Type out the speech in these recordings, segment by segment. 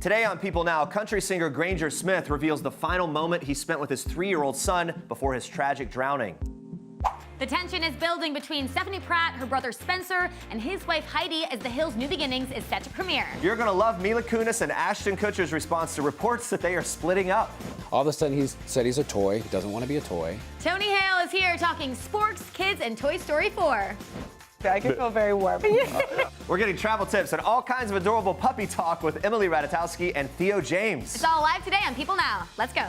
Today on People Now, country singer Granger Smith reveals the final moment he spent with his 3-year-old son before his tragic drowning. The tension is building between Stephanie Pratt, her brother Spencer, and his wife Heidi as The Hill's New Beginnings is set to premiere. You're going to love Mila Kunis and Ashton Kutcher's response to reports that they are splitting up. All of a sudden, he's said he's a toy. He doesn't want to be a toy. Tony Hale is here talking sports, kids, and Toy Story 4. I can feel very warm. We're getting travel tips and all kinds of adorable puppy talk with Emily Ratajkowski and Theo James. It's all live today on People Now. Let's go.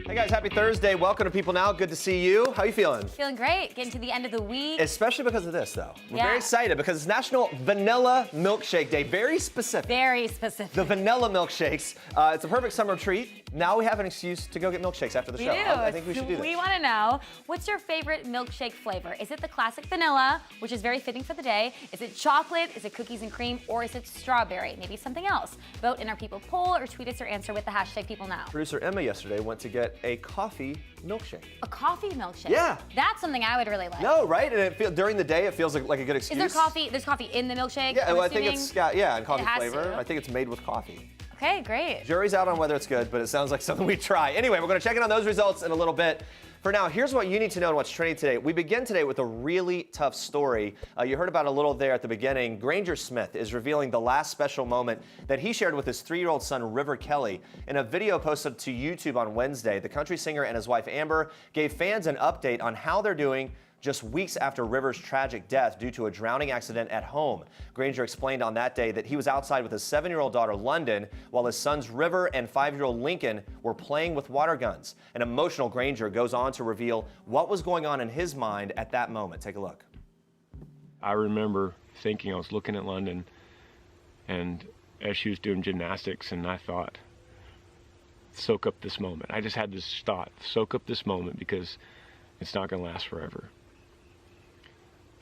Hey guys, happy Thursday. Welcome to People Now. Good to see you. How you feeling? Feeling great. Getting to the end of the week. Especially because of this, though. We're Yeah. very excited because it's National Vanilla Milkshake Day. Very specific. Very specific. The vanilla milkshakes. It's a perfect summer treat. Now we have an excuse to go get milkshakes after the show. We do. I think we should do this. We want to know, what's your favorite milkshake flavor? Is it the classic vanilla, which is very fitting for the day? Is it chocolate? Is it cookies and cream? Or is it strawberry? Maybe something else. Vote in our People poll or tweet us your answer with the hashtag PeopleNow. Producer Emma yesterday went to get a coffee milkshake. A coffee milkshake? Yeah. That's something I would really like. No, right? And during the day, it feels like a good excuse. Is there coffee? There's coffee in the milkshake? Yeah, I'm well, I think assuming? it's got, and coffee It has flavor. to. I think it's made with coffee. Okay, great. Jury's out on whether it's good, but it sounds like something we try. Anyway, we're going to check in on those results in a little bit. For now, here's what you need to know and what's trending today. We begin today with a really tough story. You heard about it a little there at the beginning. Granger Smith is revealing the last special moment that he shared with his 3-year-old son, River Kelly. In a video posted to YouTube on Wednesday, the country singer and his wife, Amber, gave fans an update on how they're doing just weeks after River's tragic death due to a drowning accident at home. Granger explained on that day that he was outside with his 7-year-old daughter, London, while his sons, River and 5-year-old Lincoln, were playing with water guns. An emotional Granger goes on to reveal what was going on in his mind at that moment. Take a look. I remember thinking, I was looking at London, and as she was doing gymnastics, and I thought, soak up this moment. I just had this thought, soak up this moment because it's not going to last forever.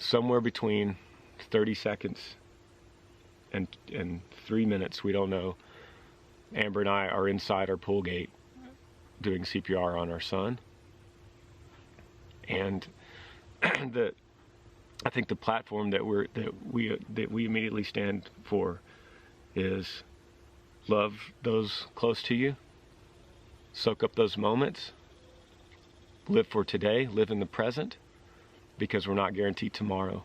Somewhere between 30 seconds and 3 minutes, we don't know, Amber and I are inside our pool gate doing CPR on our son. And I think the platform that we immediately stand for is love those close to you, soak up those moments, live for today, live in the present, because we're not guaranteed tomorrow.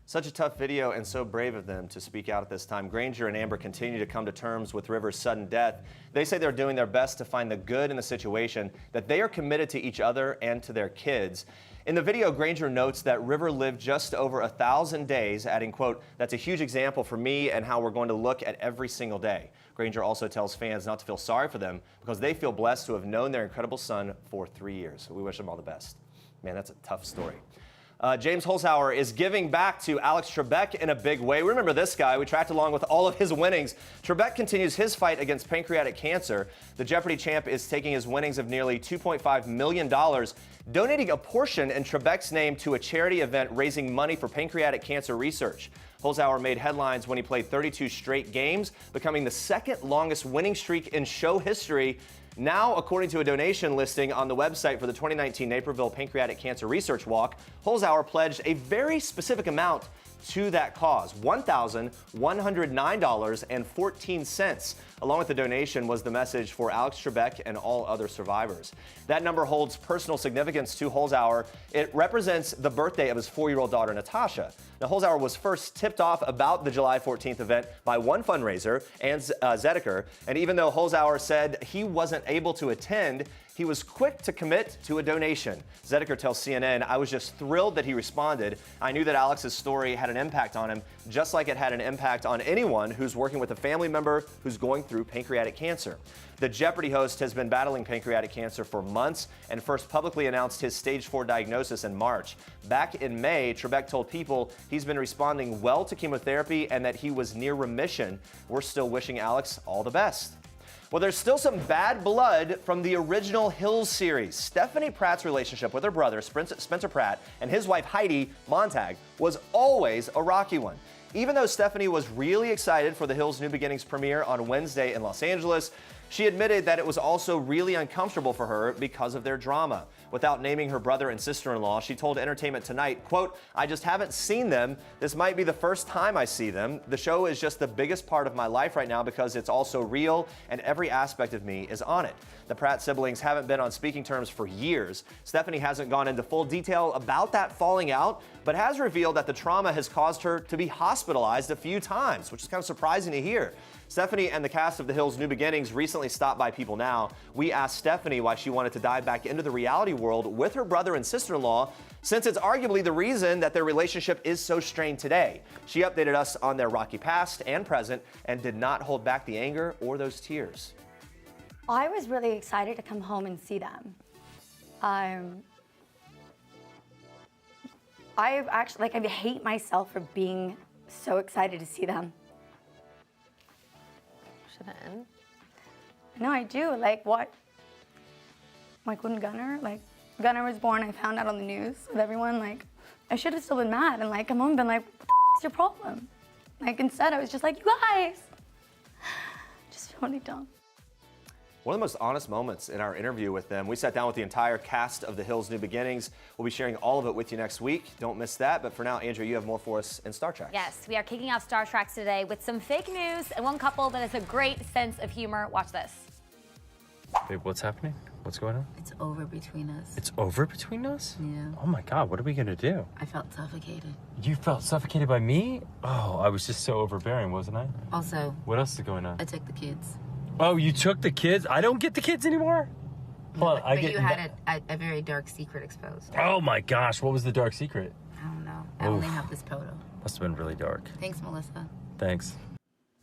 Such a tough video and so brave of them to speak out at this time. Granger and Amber continue to come to terms with River's sudden death. They say they're doing their best to find the good in the situation, that they are committed to each other and to their kids. In the video, Granger notes that River lived just over 1,000 days, adding, quote, "That's a huge example for me and how we're going to look at every single day." Granger also tells fans not to feel sorry for them because they feel blessed to have known their incredible son for 3 years. So we wish them all the best. Man, that's a tough story. James Holzhauer is giving back to Alex Trebek in a big way. We remember this guy. We tracked along with all of his winnings. Trebek continues his fight against pancreatic cancer. The Jeopardy champ is taking his winnings of nearly $2.5 million, donating a portion in Trebek's name to a charity event raising money for pancreatic cancer research. Holzhauer made headlines when he played 32 straight games, becoming the second longest winning streak in show history. Now, according to a donation listing on the website for the 2019 Naperville Pancreatic Cancer Research Walk, Holzhauer pledged a very specific amount to that cause, $1,109.14. Along with the donation was the message for Alex Trebek and all other survivors. That number holds personal significance to Holzhauer. It represents the birthday of his 4-year-old daughter, Natasha. Now, Holzhauer was first tipped off about the July 14th event by one fundraiser, and Zediker, and even though Holzhauer said he wasn't able to attend, he was quick to commit to a donation. Zediker tells CNN, "I was just thrilled that he responded. I knew that Alex's story had an impact on him, just like it had an impact on anyone who's working with a family member who's going through pancreatic cancer." The Jeopardy host has been battling pancreatic cancer for months and first publicly announced his stage 4 diagnosis in March. Back in May, Trebek told People he's been responding well to chemotherapy and that he was near remission. We're still wishing Alex all the best. Well, there's still some bad blood from the original Hills series. Stephanie Pratt's relationship with her brother, Spencer Pratt, and his wife, Heidi Montag, was always a rocky one. Even though Stephanie was really excited for the Hills' New Beginnings premiere on Wednesday in Los Angeles, she admitted that it was also really uncomfortable for her because of their drama. Without naming her brother and sister-in-law, she told Entertainment Tonight, quote, "I just haven't seen them. This might be the first time I see them. The show is just the biggest part of my life right now because it's also real and every aspect of me is on it." The Pratt siblings haven't been on speaking terms for years. Stephanie hasn't gone into full detail about that falling out, but has revealed that the trauma has caused her to be hospitalized a few times, which is kind of surprising to hear. Stephanie and the cast of The Hills New Beginnings recently stopped by People Now. We asked Stephanie why she wanted to dive back into the reality world with her brother and sister-in-law, since it's arguably the reason that their relationship is so strained today. She updated us on their rocky past and present and did not hold back the anger or those tears. I was really excited to come home and see them. I hate myself for being so excited to see them. Shouldn't. No, I do. Like, what? Like, when Gunnar was born, I found out on the news with everyone. Like, I should have still been mad and, like, come home and been like, what the is your problem? Like, instead, I was just like, you guys. Just feel really dumb. One of the most honest moments in our interview with them. We sat down with the entire cast of The Hills New Beginnings. We'll be sharing all of it with you next week. Don't miss that. But for now, Andrea, you have more for us in Star Trek. Yes, we are kicking off Star Trek today with some fake news and one couple that has a great sense of humor. Watch this. Babe, what's happening? What's going on? It's over between us. It's over between us? Yeah. Oh my God, what are we gonna do? I felt suffocated. You felt suffocated by me? Oh, I was just so overbearing, wasn't I? Also, What else is going on? I took the kids. Oh, you took the kids? I don't get the kids anymore? Hold on, But you had a very dark secret exposed. Oh my gosh, what was the dark secret? I don't know. I only have this photo. Must have been really dark. Thanks, Melissa. Thanks.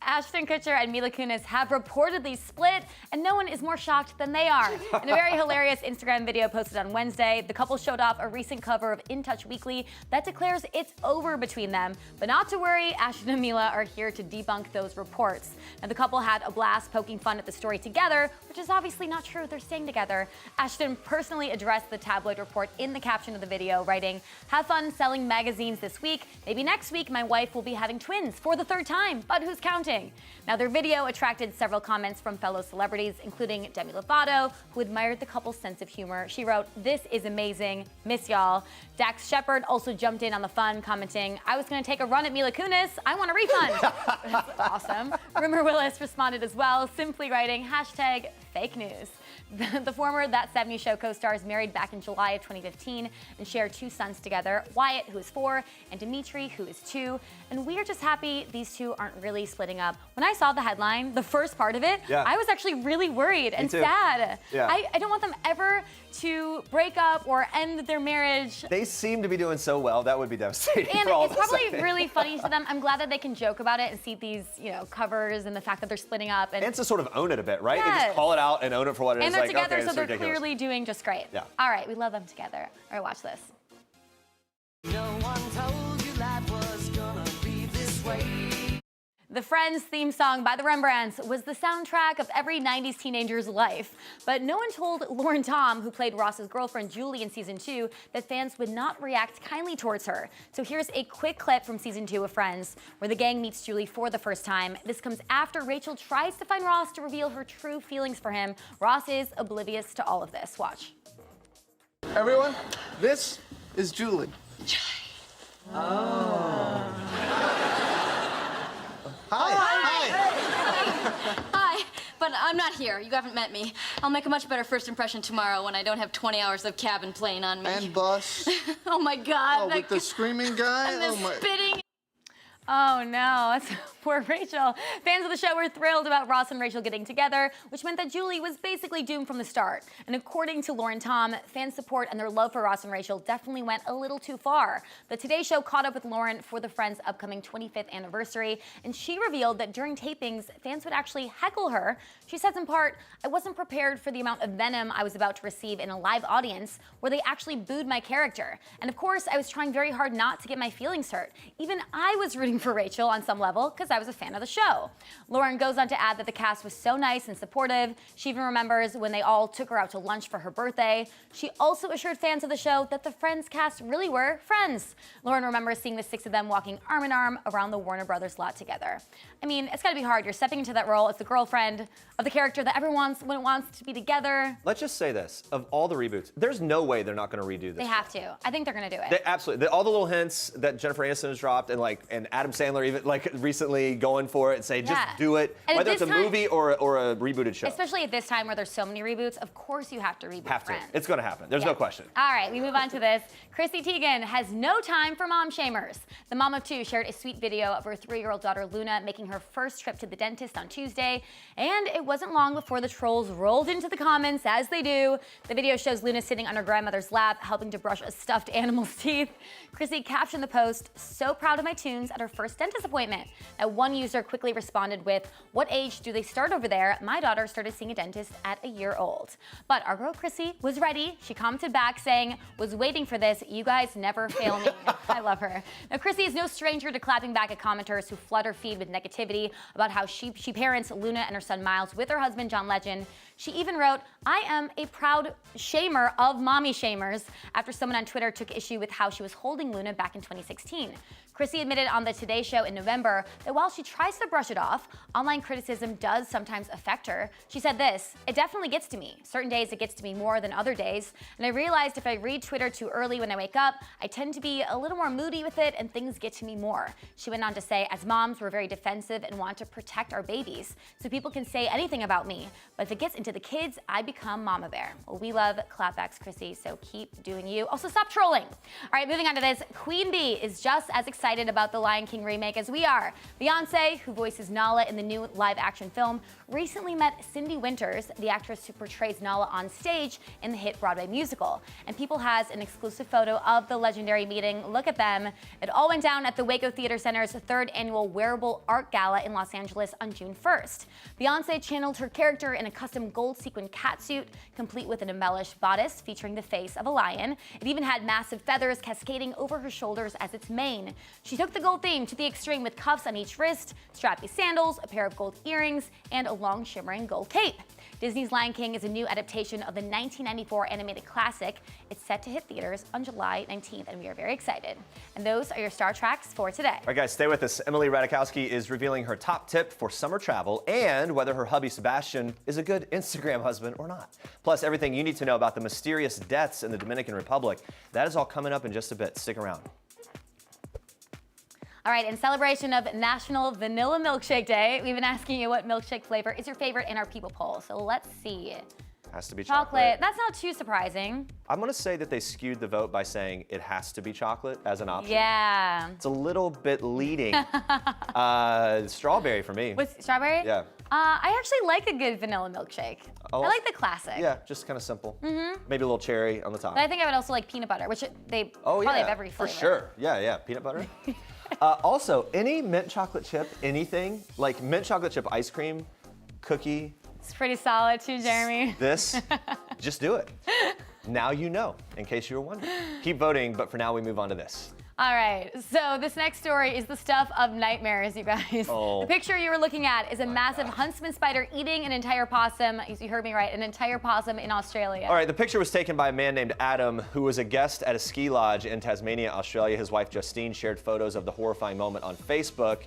Ashton Kutcher and Mila Kunis have reportedly split, and no one is more shocked than they are. In a very hilarious Instagram video posted on Wednesday, the couple showed off a recent cover of In Touch Weekly that declares it's over between them. But not to worry, Ashton and Mila are here to debunk those reports. And the couple had a blast poking fun at the story together, which is obviously not true. They're staying together. Ashton personally addressed the tabloid report in the caption of the video, writing, "Have fun selling magazines this week. Maybe next week my wife will be having twins for the third time, but who's counting?" Now, their video attracted several comments from fellow celebrities, including Demi Lovato, who admired the couple's sense of humor. She wrote, "This is amazing. Miss y'all." Dax Shepard also jumped in on the fun, commenting, "I was going to take a run at Mila Kunis. I want a refund." That's awesome. Rumor Willis responded as well, simply writing, #fake news. The former That 70s Show co-stars married back in July of 2015 and share 2 sons together, Wyatt, who is 4, and Dimitri, who is 2. And we are just happy these two aren't really splitting up. When I saw the headline, the first part of it, I was actually really worried and sad. Yeah. I don't want them ever to break up or end their marriage. They seem to be doing so well. That would be devastating And for all it's of us, I probably think. really funny to them. I'm glad that they can joke about it and see these, covers and the fact that they're splitting up. And to sort of own it a bit, right? They Yes. just call it out and own it for what it is. And they're Like, together, okay, so it's they're ridiculous. clearly doing just great. Yeah. All right, we love them together. All right, watch this. No one told you life was gonna be this way. The Friends theme song by the Rembrandts was the soundtrack of every 90s teenager's life. But no one told Lauren Tom, who played Ross's girlfriend Julie in season 2, that fans would not react kindly towards her. So here's a quick clip from season 2 of Friends, where the gang meets Julie for the first time. This comes after Rachel tries to find Ross to reveal her true feelings for him. Ross is oblivious to all of this. Watch. Everyone, this is Julie. Hi, but I'm not here. You haven't met me. I'll make a much better first impression tomorrow when I don't have 20 hours of cabin playing on me. And bus. Oh my God. Oh, with the screaming guy? And the Oh my. spitting. Oh no, that's poor Rachel. Fans of the show were thrilled about Ross and Rachel getting together, which meant that Julie was basically doomed from the start. And according to Lauren Tom, fan support and their love for Ross and Rachel definitely went a little too far. The Today Show caught up with Lauren for the Friends' upcoming 25th anniversary, and she revealed that during tapings, fans would actually heckle her. She says in part, "I wasn't prepared for the amount of venom I was about to receive in a live audience where they actually booed my character. And of course, I was trying very hard not to get my feelings hurt. Even I was rooting rooting for Rachel on some level because I was a fan of the show. Lauren goes on to add that the cast was so nice and supportive. She even remembers when they all took her out to lunch for her birthday. She also assured fans of the show that the Friends cast really were friends. Lauren remembers seeing the 6 of them walking arm in arm around the Warner Brothers lot together. I mean, it's gotta be hard. You're stepping into that role as the girlfriend of the character that everyone wants to be together. Let's just say this, of all the reboots, there's no way they're not gonna redo this. They have to. I think they're gonna do it. They absolutely. All the little hints that Jennifer Aniston has dropped, and Adam Sandler even recently going for it and say, just do it, and whether it's a movie or a rebooted show. Especially at this time where there's so many reboots, of course you have to reboot Friends. It's gonna happen. There's no question. All right, we move on to this. Chrissy Teigen has no time for mom shamers. The mom of 2 shared a sweet video of her 3-year-old daughter Luna making her first trip to the dentist on Tuesday, and it wasn't long before the trolls rolled into the comments, as they do. The video shows Luna sitting on her grandmother's lap, helping to brush a stuffed animal's teeth. Chrissy captioned the post, "So proud of my tunes at her first dentist appointment." Now, one user quickly responded with, "What age do they start over there? My daughter started seeing a dentist at a year old." But our girl Chrissy was ready. She commented back saying, "Was waiting for this. You guys never fail me." I love her. Now, Chrissy is no stranger to clapping back at commenters who flood her feed with negativity about how she parents Luna and her son Miles with her husband John Legend. She even wrote, "I am a proud shamer of mommy shamers," after someone on Twitter took issue with how she was holding Luna back in 2016. Chrissy admitted on the Today Show in November that while she tries to brush it off, online criticism does sometimes affect her. She said this, "It definitely gets to me. Certain days it gets to me more than other days. And I realized if I read Twitter too early when I wake up, I tend to be a little more moody with it and things get to me more." She went on to say, "As moms, we're very defensive and want to protect our babies. So people can say anything about me. But if it gets into the kids, I become mama bear." Well, we love clapbacks, Chrissy, so keep doing you. Also, stop trolling. All right, moving on to this. Queen Bee is just as excited about the Lion King remake as we are. Beyoncé, who voices Nala in the new live-action film, recently met Cindy Winters, the actress who portrays Nala on stage in the hit Broadway musical. And People has an exclusive photo of the legendary meeting. Look at them. It all went down at the Waco Theater Center's 3rd annual Wearable Art Gala in Los Angeles on June 1st. Beyoncé channeled her character in a custom gold sequin catsuit, complete with an embellished bodice featuring the face of a lion. It even had massive feathers cascading over her shoulders as its mane. She took the gold theme to the extreme with cuffs on each wrist, strappy sandals, a pair of gold earrings, and a long shimmering gold cape. Disney's Lion King is a new adaptation of the 1994 animated classic. It's set to hit theaters on July 19th, and we are very excited. And those are your Star Tracks for today. All right, guys, stay with us. Emily Ratajkowski is revealing her top tip for summer travel and whether her hubby Sebastian is a good Instagram husband or not. Plus, everything you need to know about the mysterious deaths in the Dominican Republic. That is all coming up in just a bit. Stick around. All right, in celebration of National Vanilla Milkshake Day, we've been asking you what milkshake flavor is your favorite in our People poll. So let's see. Has to be chocolate. That's not too surprising. I'm going to say that they skewed the vote by saying it has to be chocolate as an option. Yeah. It's a little bit leading. Strawberry for me. With strawberry? Yeah. I actually like a good vanilla milkshake. Oh, I like the classic. Yeah, just kind of simple. Maybe a little cherry on the top. But I think I would also like peanut butter, which they probably have every flavor. For sure. Yeah, peanut butter. Also, any mint chocolate chip, anything, like mint chocolate chip ice cream, cookie. It's pretty solid too, Jeremy. This, just do it. Now you know, in case you were wondering. Keep voting, but for now we move on to this. All right, so this next story is the stuff of nightmares, you guys. Oh. The picture you were looking at is a massive huntsman spider eating an entire possum. You heard me right, an entire possum in Australia. All right, the picture was taken by a man named Adam, who was a guest at a ski lodge in Tasmania, Australia. His wife, Justine, shared photos of the horrifying moment on Facebook.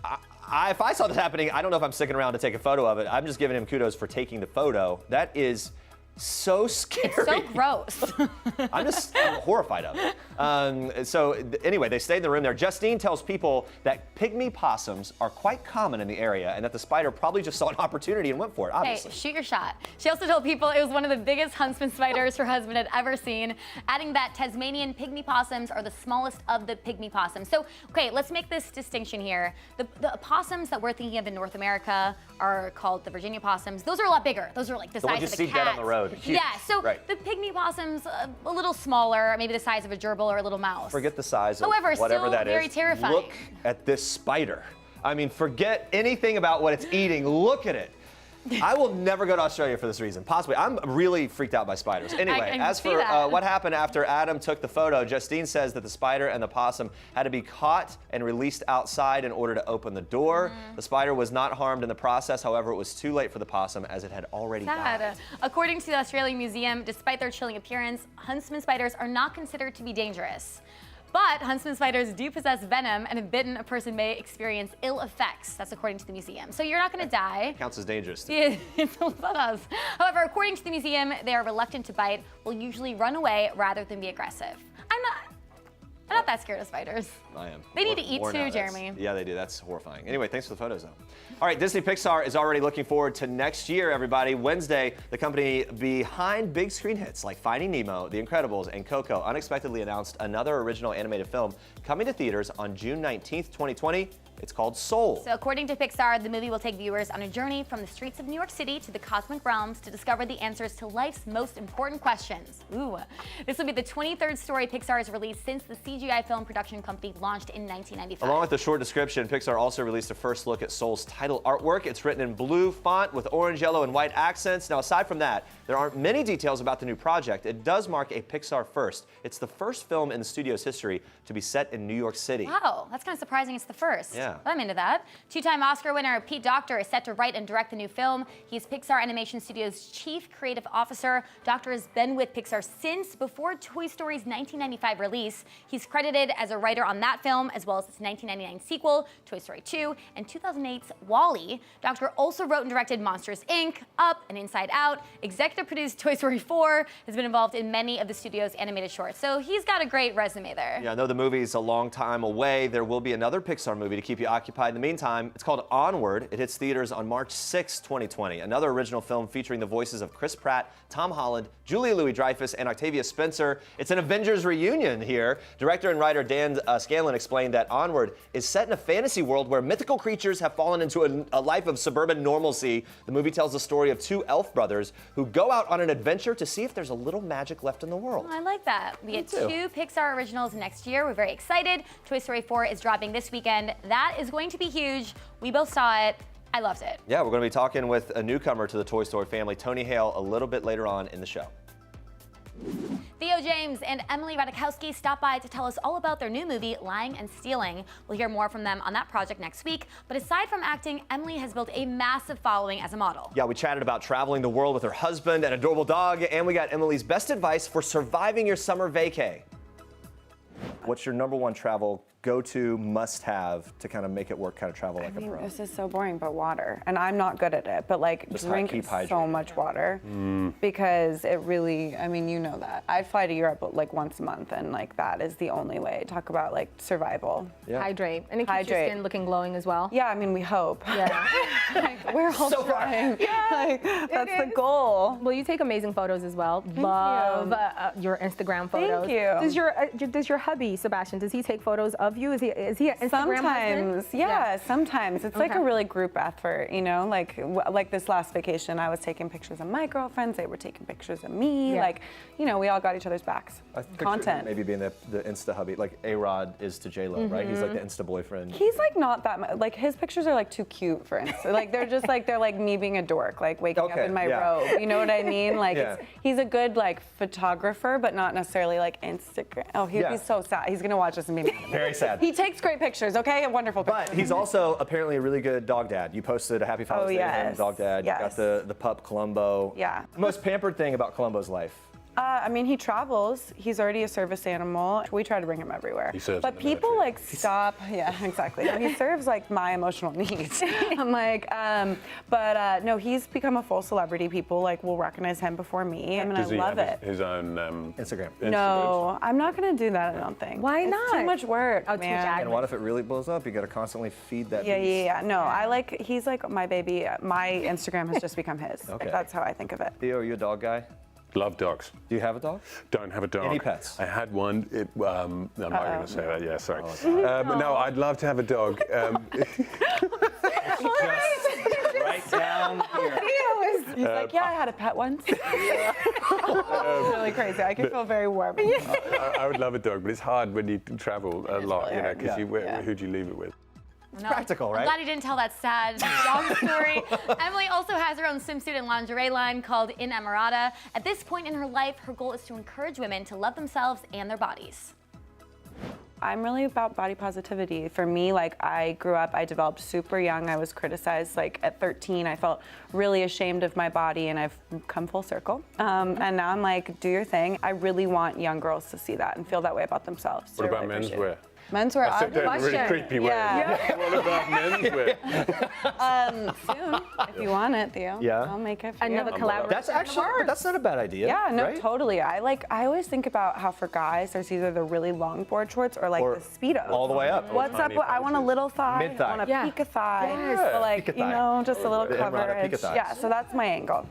If I saw this happening, I don't know if I'm sticking around to take a photo of it. I'm just giving him kudos for taking the photo. That is so scary. It's so gross. I'm horrified of it. Anyway, they stayed in the room there. Justine tells people that pygmy possums are quite common in the area and that the spider probably just saw an opportunity and went for it, obviously. Hey, shoot your shot. She also told people it was one of the biggest huntsman spiders her husband had ever seen, adding that Tasmanian pygmy possums are the smallest of the pygmy possums. So, okay, let's make this distinction here. The possums that we're thinking of in North America are called the Virginia possums. Those are a lot bigger. Those are like the size of a cat. The ones you see dead on the road. Huge. Yeah, so the pygmy possums, a little smaller, maybe the size of a gerbil or a little mouse. Forget the size of However, whatever still that very is. terrifying. Look at this spider. I mean, forget anything about what it's eating. Look at it. I will never go to Australia for this reason. Possibly. I'm really freaked out by spiders. Anyway, as for what happened after Adam took the photo, Justine says that the spider and the possum had to be caught and released outside in order to open the door. The spider was not harmed in the process. However, it was too late for the possum as it had already died. According to the Australian Museum, despite their chilling appearance, huntsman spiders are not considered to be dangerous. But huntsman spiders do possess venom, and if bitten, a person may experience ill effects. That's according to the museum. So you're not going to die. Counts as dangerous. Yeah, it does. However, according to the museum, they are reluctant to bite, will usually run away rather than be aggressive. I'm not that scared of spiders. I am. They need to eat too, Jeremy. Yeah, they do. That's horrifying. Anyway, thanks for the photos, though. All right, Disney Pixar is already looking forward to next year, everybody. Wednesday, the company behind big screen hits like Finding Nemo, The Incredibles, and Coco unexpectedly announced another original animated film coming to theaters on June 19th, 2020. It's called Soul. So according to Pixar, the movie will take viewers on a journey from the streets of New York City to the cosmic realms to discover the answers to life's most important questions. Ooh. This will be the 23rd story Pixar has released since the CGI film production company launched in 1995. Along with a short description, Pixar also released a first look at Soul's title artwork. It's written in blue font with orange, yellow, and white accents. Now, aside from that, there aren't many details about the new project. It does mark a Pixar first. It's the first film in the studio's history to be set in New York City. Wow, that's kind of surprising it's the first. Yeah. But I'm into that. Two-time Oscar winner Pete Docter is set to write and direct the new film. He's Pixar Animation Studios' chief creative officer. Docter has been with Pixar since before Toy Story's 1995 release. He's credited as a writer on that film, as well as its 1999 sequel, Toy Story 2, and 2008's WALL-E. Docter also wrote and directed Monsters, Inc., Up, and Inside Out. Executive produced Toy Story 4, has been involved in many of the studio's animated shorts. So he's got a great resume there. Yeah, I know the movie's a long time away. There will be another Pixar movie to keep you occupied in the meantime. It's called Onward. It hits theaters on March 6, 2020. Another original film featuring the voices of Chris Pratt, Tom Holland, Julia Louis-Dreyfus, and Octavia Spencer. It's an Avengers reunion here. Director and writer Dan Scanlon explained that Onward is set in a fantasy world where mythical creatures have fallen into a life of suburban normalcy. The movie tells the story of two elf brothers who go out on an adventure to see if there's a little magic left in the world. I like that. We get two Pixar originals next year. We're very excited. Toy Story 4 is dropping this weekend. That is going to be huge. We both saw it. I loved it. Yeah, we're going to be talking with a newcomer to the Toy Story family, Tony Hale, a little bit later on in the show. Theo James and Emily Ratajkowski stopped by to tell us all about their new movie, Lying and Stealing. We'll hear more from them on that project next week. But aside from acting, Emily has built a massive following as a model. Yeah, we chatted about traveling the world with her husband and adorable dog, and we got Emily's best advice for surviving your summer vacay. What's your number one travel go-to must-have to kind of make it work, kind of travel like a pro? This is so boring, but water. And I'm not good at it, but like Just drink keep hydrated. so much water because it really, I mean, you know that. I fly to Europe like once a month and like that is the only way. Talk about like survival. Yeah. Hydrate. And it keeps your skin looking glowing as well. Yeah, I mean, we hope. Yeah. Like, we're all trying. Yeah, like, that's the goal. Well, you take amazing photos as well. Love your Instagram photos. Thank you. Does your hubby, Sebastian, does he take photos of you? Is he an Instagram sometimes, husband? yeah, sometimes. It's like a really group effort, you know? Like this last vacation, I was taking pictures of my girlfriends, they were taking pictures of me. Yeah. Like, you know, we all got each other's backs. I picture Content. maybe being the Insta hubby, like A-Rod is to J-Lo, right? He's like the Insta boyfriend. He's like not that much, like his pictures are like too cute for Insta. Like they're just like, they're like me being a dork, like waking up in my robe. You know what I mean? Like he's a good like photographer, but not necessarily like Instagram. Oh, he's so sad. He's gonna watch this and be mad at me. Very sad. He takes great pictures, okay? Wonderful pictures. But he's also apparently a really good dog dad. You posted a happy Father's Day with him, dog dad. You got the pup Columbo. Yeah. Most pampered thing about Columbo's life? I mean, he travels. He's already a service animal. We try to bring him everywhere. He serves but people like stop. Yeah, exactly. He serves like my emotional needs. I'm like, no, he's become a full celebrity. People like will recognize him before me. I mean, Does I love it. His own Instagram. No, I'm not gonna do that. I don't think. Why It's not? Too much work, Oh, too much man. And what if it really blows up? You got to constantly feed that beast. Yeah. No, he's like my baby. My Instagram has just become his. Okay. That's how I think of it. Theo, are you a dog guy? Love dogs. Do you have a dog? Don't have a dog. Any pets? I had one. I'm not going to say that. Yeah, sorry. But no, I'd love to have a dog. Right down here. He's like, yeah, I had a pet once. It's really crazy. I can feel very warm. I would love a dog, but it's hard when you travel a lot, you know, because who do you leave it with? No. Practical, right? I'm glad he didn't tell that sad dog story. Emily also has her own swimsuit and lingerie line called Inamorata. At this point in her life, her goal is to encourage women to love themselves and their bodies. I'm really about body positivity. For me, like I grew up, I developed super young. I was criticized like at 13. I felt really ashamed of my body and I've come full circle. And now I'm like, do your thing. I really want young girls to see that and feel that way about themselves. What about menswear? Menswear, I said that in a really creepy way. Yeah. What about menswear? Soon, if you want it, Theo. Yeah. I'll make it for Another you. collaboration. That's actually, but that's not a bad idea. Yeah, no, right? totally. I always think about how for guys, there's either the really long board shorts or like Or the Speedos. all the way up. What's up? I want a little thigh. Mid-thigh. I want a Yeah. peak of thigh. Yes. So like, Peak of you thigh. know, just a little The Emerald peak coverage. of thighs. Yeah, so that's my angle.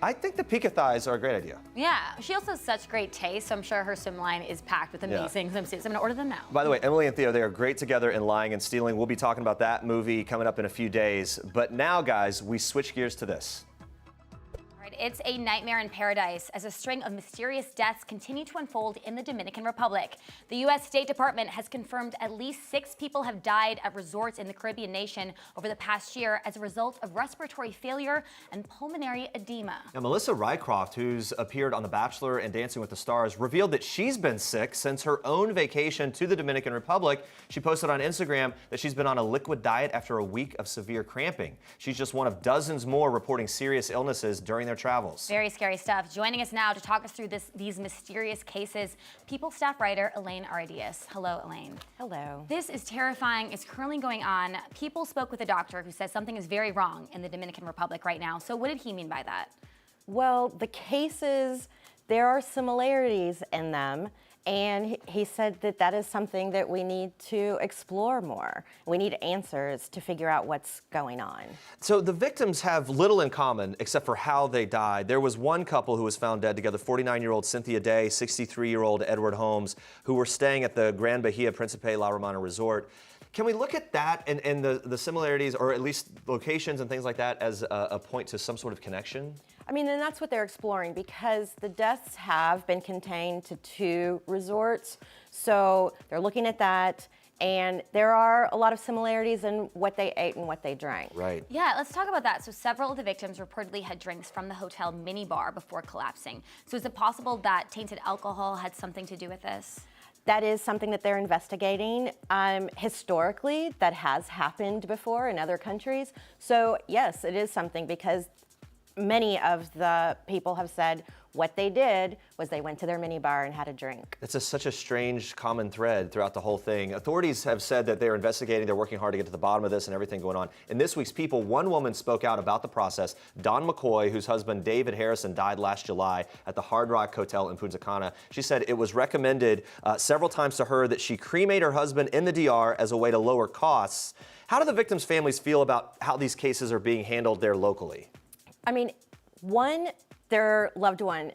I think the Pika thighs are a great idea. Yeah, she also has such great taste, so I'm sure her swim line is packed with amazing swimsuits. I'm gonna order them now. By the way, Emily and Theo, they are great together in Lying and Stealing. We'll be talking about that movie coming up in a few days. But now, guys, we switch gears to this. It's a nightmare in paradise as a string of mysterious deaths continue to unfold in the Dominican Republic. The U.S. State Department has confirmed at least 6 people have died at resorts in the Caribbean nation over the past year as a result of respiratory failure and pulmonary edema. Now, Melissa Rycroft, who's appeared on The Bachelor and Dancing with the Stars, revealed that she's been sick since her own vacation to the Dominican Republic. She posted on Instagram that she's been on a liquid diet after a week of severe cramping. She's just one of dozens more reporting serious illnesses during their travels. Very scary stuff. Joining us now to talk us through these mysterious cases, People staff writer Elaine Aridias. Hello, Elaine. Hello. This is terrifying. It's currently going on. People spoke with a doctor who says something is very wrong in the Dominican Republic right now. So what did he mean by that? Well, the cases, there are similarities in them. And he said that that is something that we need to explore more. We need answers to figure out what's going on. So the victims have little in common except for how they died. There was one couple who was found dead together, 49-year-old Cynthia Day, 63-year-old Edward Holmes, who were staying at the Grand Bahia Principe La Romana Resort. Can we look at that and the similarities, or at least locations and things like that, as a point to some sort of connection? I mean, and that's what they're exploring because the deaths have been contained to 2 resorts. So they're looking at that. And there are a lot of similarities in what they ate and what they drank. Right. Yeah, let's talk about that. So several of the victims reportedly had drinks from the hotel minibar before collapsing. So is it possible that tainted alcohol had something to do with this? That is something that they're investigating. Historically, that has happened before in other countries. So yes, it is something because many of the people have said what they did was they went to their minibar and had a drink. It's such a strange common thread throughout the whole thing. Authorities have said that they're investigating, they're working hard to get to the bottom of this and everything going on. In this week's People, one woman spoke out about the process. Dawn McCoy, whose husband David Harrison died last July at the Hard Rock Hotel in Punta Cana. She said it was recommended several times to her that she cremate her husband in the DR as a way to lower costs. How do the victims' families feel about how these cases are being handled there locally? I mean, one, their loved one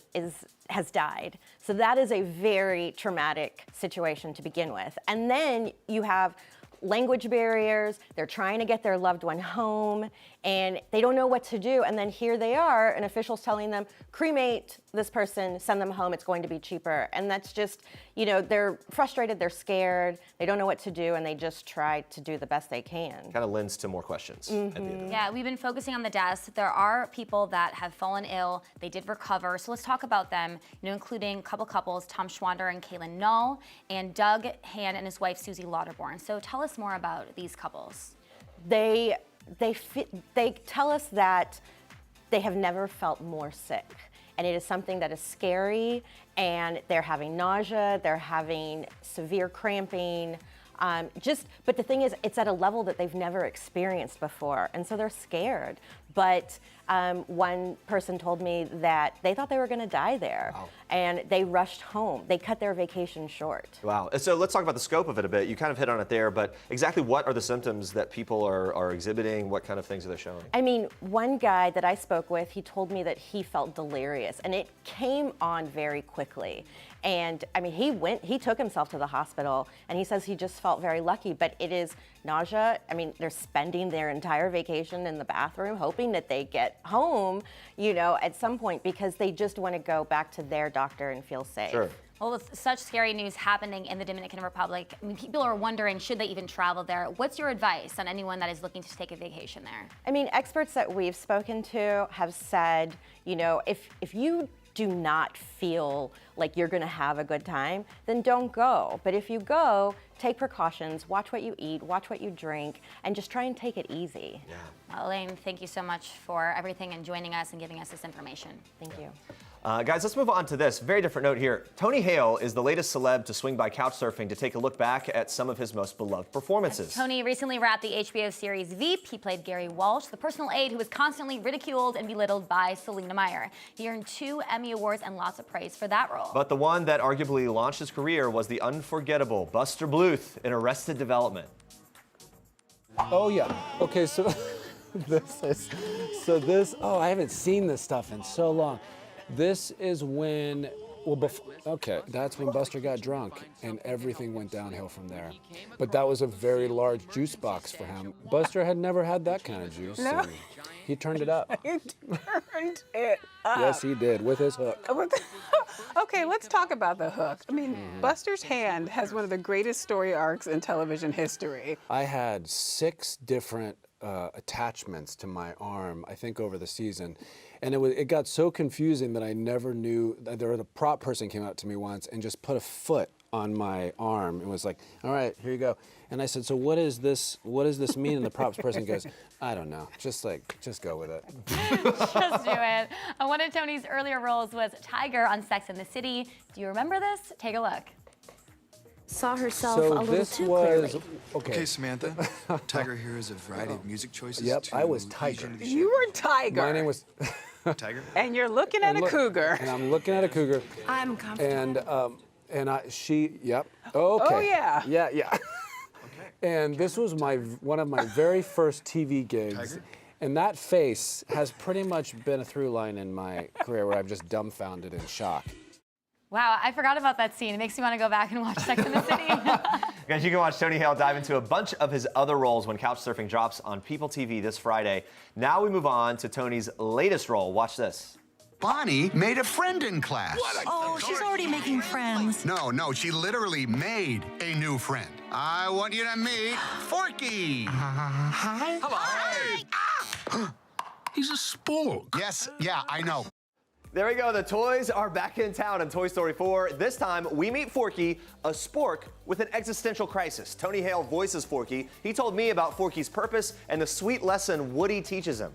has died. So that is a very traumatic situation to begin with. And then you have language barriers. They're trying to get their loved one home and they don't know what to do. And then here they are, and officials telling them, cremate this person, send them home, it's going to be cheaper. And that's just, you know, they're frustrated, they're scared, they don't know what to do, and they just try to do the best they can. Kind of lends to more questions at the end of it. Yeah, we've been focusing on the deaths. There are people that have fallen ill, they did recover. So let's talk about them, you know, including a couple couples, Tom Schwander and Kaylin Null, and Doug Han and his wife, Susie Lauderborn. So tell us more about these couples. They tell us that they have never felt more sick. And it is something that is scary, and they're having nausea, they're having severe cramping, but the thing is, it's at a level that they've never experienced before, and so they're scared. But one person told me that they thought they were going to die there, and they rushed home. They cut their vacation short. Wow. So let's talk about the scope of it a bit. You kind of hit on it there, but exactly what are the symptoms that people are exhibiting? What kind of things are they showing? I mean, one guy that I spoke with, he told me that he felt delirious, and it came on very quickly. And I mean, he took himself to the hospital, and he says he just felt very lucky, but it is nausea. I mean, they're spending their entire vacation in the bathroom, hoping that they get home, you know, at some point, because they just want to go back to their doctor and feel safe. Sure. Well, with such scary news happening in the Dominican Republic, I mean, people are wondering, should they even travel there? What's your advice on anyone that is looking to take a vacation there? I mean, experts that we've spoken to have said, you know, if you do not feel like you're going to have a good time, then don't go. But if you go, take precautions, watch what you eat, watch what you drink, and just try and take it easy. Yeah. Elaine, thank you so much for everything and joining us and giving us this information. Thank you. Guys, let's move on to this. Very different note here. Tony Hale is the latest celeb to swing by couchsurfing to take a look back at some of his most beloved performances. Tony recently wrapped the HBO series Veep. He played Gary Walsh, the personal aide who was constantly ridiculed and belittled by Selena Meyer. He earned 2 Emmy Awards and lots of praise for that role. But the one that arguably launched his career was the unforgettable Buster Bluth in Arrested Development. Oh yeah. Okay, so oh, I haven't seen this stuff in so long. This is when, that's when Buster got drunk and everything went downhill from there. But that was a very large juice box for him. Buster had never had that kind of juice. No. So he turned it up. He turned it up. Yes, he did, with his hook. Okay, let's talk about the hook. I mean, Buster's hand has one of the greatest story arcs in television history. I had 6 different attachments to my arm, I think, over the season. And it got so confusing that I never knew. There was a prop person came out to me once and just put a foot on my arm and was like, all right, here you go. And I said, so what does this mean? And the props person goes, I don't know. Just go with it. Just do it. One of Tony's earlier roles was Tiger on Sex and the City. Do you remember this? Take a look. Saw herself So a little this too was clearly. okay. Samantha. Tiger here has a variety of music choices. Yep, I was Tiger. You were Tiger. My name was Tiger. And you're looking at a cougar. And I'm looking at a cougar. I'm comfortable. Yep. Okay. Oh yeah. Yeah. And this was one of my very first TV gigs. Tiger? And that face has pretty much been a through line in my career where I'm just dumbfounded in shock. Wow, I forgot about that scene. It makes me want to go back and watch Sex and the City. Guys, you can watch Tony Hale dive into a bunch of his other roles when Couchsurfing drops on PeopleTV this Friday. Now we move on to Tony's latest role. Watch this. Bonnie made a friend in class. Oh, she's already making friends. No, she literally made a new friend. I want you to meet Forky. Hi. Hello. Hi. He's a spork. Yes, yeah, I know. There we go. The toys are back in town in Toy Story 4. This time, we meet Forky, a spork with an existential crisis. Tony Hale voices Forky. He told me about Forky's purpose and the sweet lesson Woody teaches him.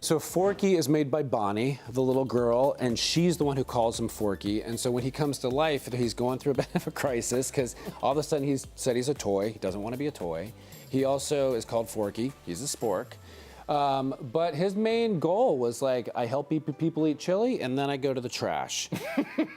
So Forky is made by Bonnie, the little girl, and she's the one who calls him Forky. And so when he comes to life, he's going through a bit of a crisis because all of a sudden he's said he's a toy. He doesn't want to be a toy. He also is called Forky. He's a spork. But his main goal was like, I help people eat chili, and then I go to the trash.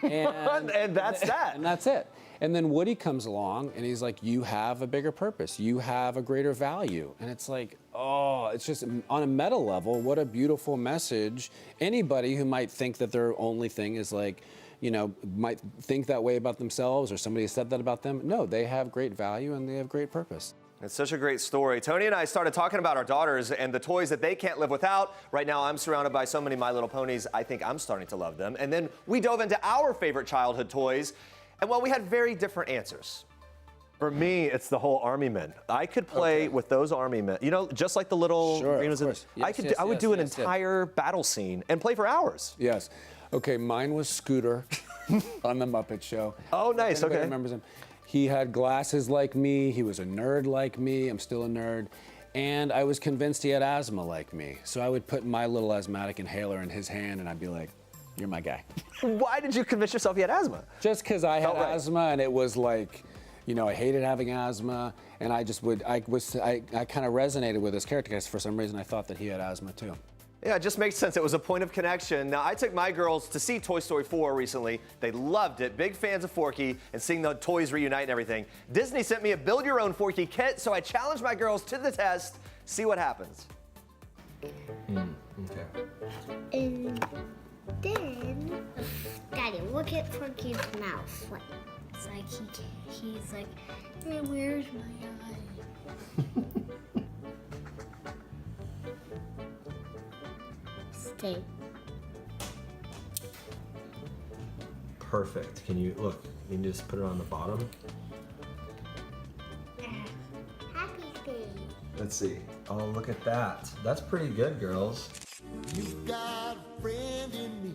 And that's that. And that's it. And then Woody comes along, and he's like, you have a bigger purpose. You have a greater value. And it's like, oh, it's just on a meta level, what a beautiful message. Anybody who might think that their only thing is like, you know, might think that way about themselves or somebody said that about them. No, they have great value and they have great purpose. It's such a great story. Tony and I started talking about our daughters and the toys that they can't live without. Right now, I'm surrounded by so many My Little Ponies, I think I'm starting to love them. And then we dove into our favorite childhood toys, and well, we had very different answers. For me, it's the whole army men. I could play with those army men. You know, just like the little arenas. I would do an entire battle scene and play for hours. Yes. Okay, mine was Scooter on the Muppet Show. Oh, nice. Everybody Okay. remembers him. He had glasses like me. He was a nerd like me. I'm still a nerd. And I was convinced he had asthma like me. So I would put my little asthmatic inhaler in his hand and I'd be like, you're my guy. Why did you convince yourself he had asthma? Just because I had asthma and it was like, you know, I hated having asthma and I kind of resonated with his character because for some reason I thought that he had asthma too. Yeah, it just makes sense. It was a point of connection. Now, I took my girls to see Toy Story 4 recently. They loved it. Big fans of Forky and seeing the toys reunite and everything. Disney sent me a build-your-own-Forky kit, so I challenged my girls to the test. See what happens. Okay. And then, Daddy, look at Forky's mouth. Like, it's like he's like, hey, where's my eye? Stay. perfect. Can you, look, you can just put it on the bottom. Happy face. Let's see. Oh, look at that. That's pretty good, girls. You got a friend in me.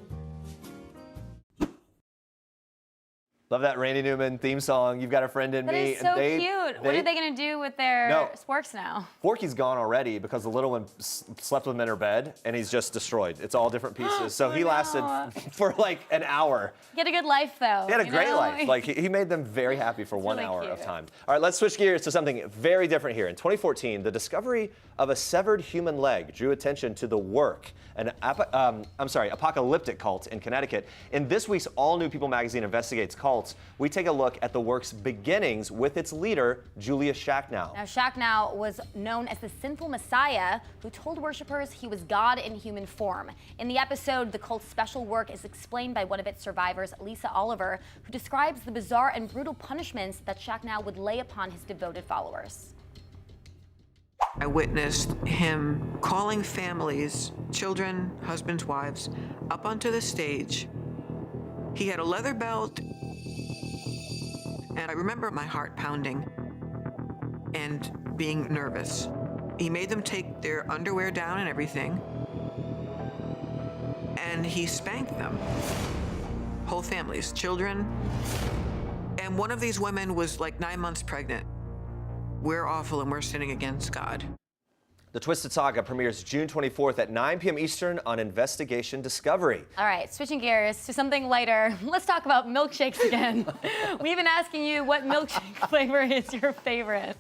Love that Randy Newman theme song, You've Got a Friend in That Me. is so cute. What are they gonna do with their sporks now? Forky's gone already because the little one slept with him in her bed and he's just destroyed. It's all different pieces. So he lasted for like an hour. He had a good life though. He had a great life. Like he made them very happy for 1 hour of time. All right, let's switch gears to something very different here. In 2014, the discovery of a severed human leg drew attention to the work, an apocalyptic cult in Connecticut. In this week's All New People magazine investigates cults, we take a look at the work's beginnings with its leader, Julius Shacknow. Now, Shacknow was known as the sinful messiah who told worshipers he was God in human form. In the episode, the cult's special work is explained by one of its survivors, Lisa Oliver, who describes the bizarre and brutal punishments that Shacknow would lay upon his devoted followers. I witnessed him calling families, children, husbands, wives, up onto the stage. He had a leather belt, and I remember my heart pounding and being nervous. He made them take their underwear down and everything, and he spanked them. Whole families, children. And one of these women was like 9 months pregnant. We're awful and we're sinning against God. The Twisted Saga premieres June 24th at 9 p.m. Eastern on Investigation Discovery. All right, switching gears to something lighter. Let's talk about milkshakes again. We've been asking you what milkshake flavor is your favorite.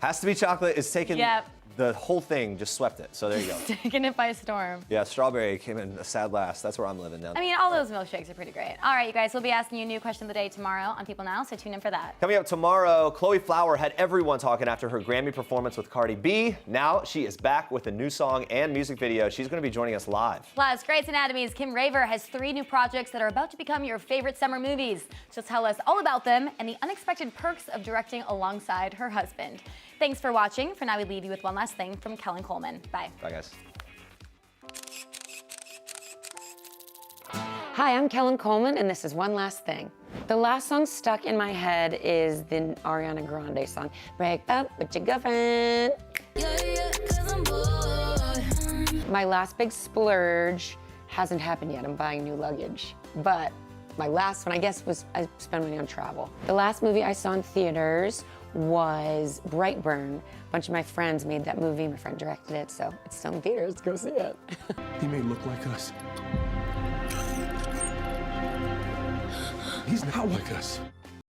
Has to be chocolate. It's taken, Yep. the whole thing just swept it. So there you go. Taking it by storm. Yeah, strawberry came in a sad last. That's where I'm living now. I mean, all those milkshakes are pretty great. All right, you guys, we'll be asking you a new question of the day tomorrow on People Now, so tune in for that. Coming up tomorrow, Chloe Flower had everyone talking after her Grammy performance with Cardi B. Now she is back with a new song and music video. She's going to be joining us live. Plus, Grey's Anatomy's Kim Raver has 3 new projects that are about to become your favorite summer movies. She'll tell us all about them and the unexpected perks of directing alongside her husband. Thanks for watching. For now, we leave you with one last thing from Kellen Coleman. Bye. Bye, guys. Hi, I'm Kellen Coleman, and this is One Last Thing. The last song stuck in my head is the Ariana Grande song, Break Up With Your Girlfriend. My last big splurge hasn't happened yet. I'm buying new luggage. But my last one, I guess, was I spent money on travel. The last movie I saw in theaters was Brightburn. A bunch of my friends made that movie. My friend directed it, so it's still in theaters. Go see it. He may look like us. He's not like us.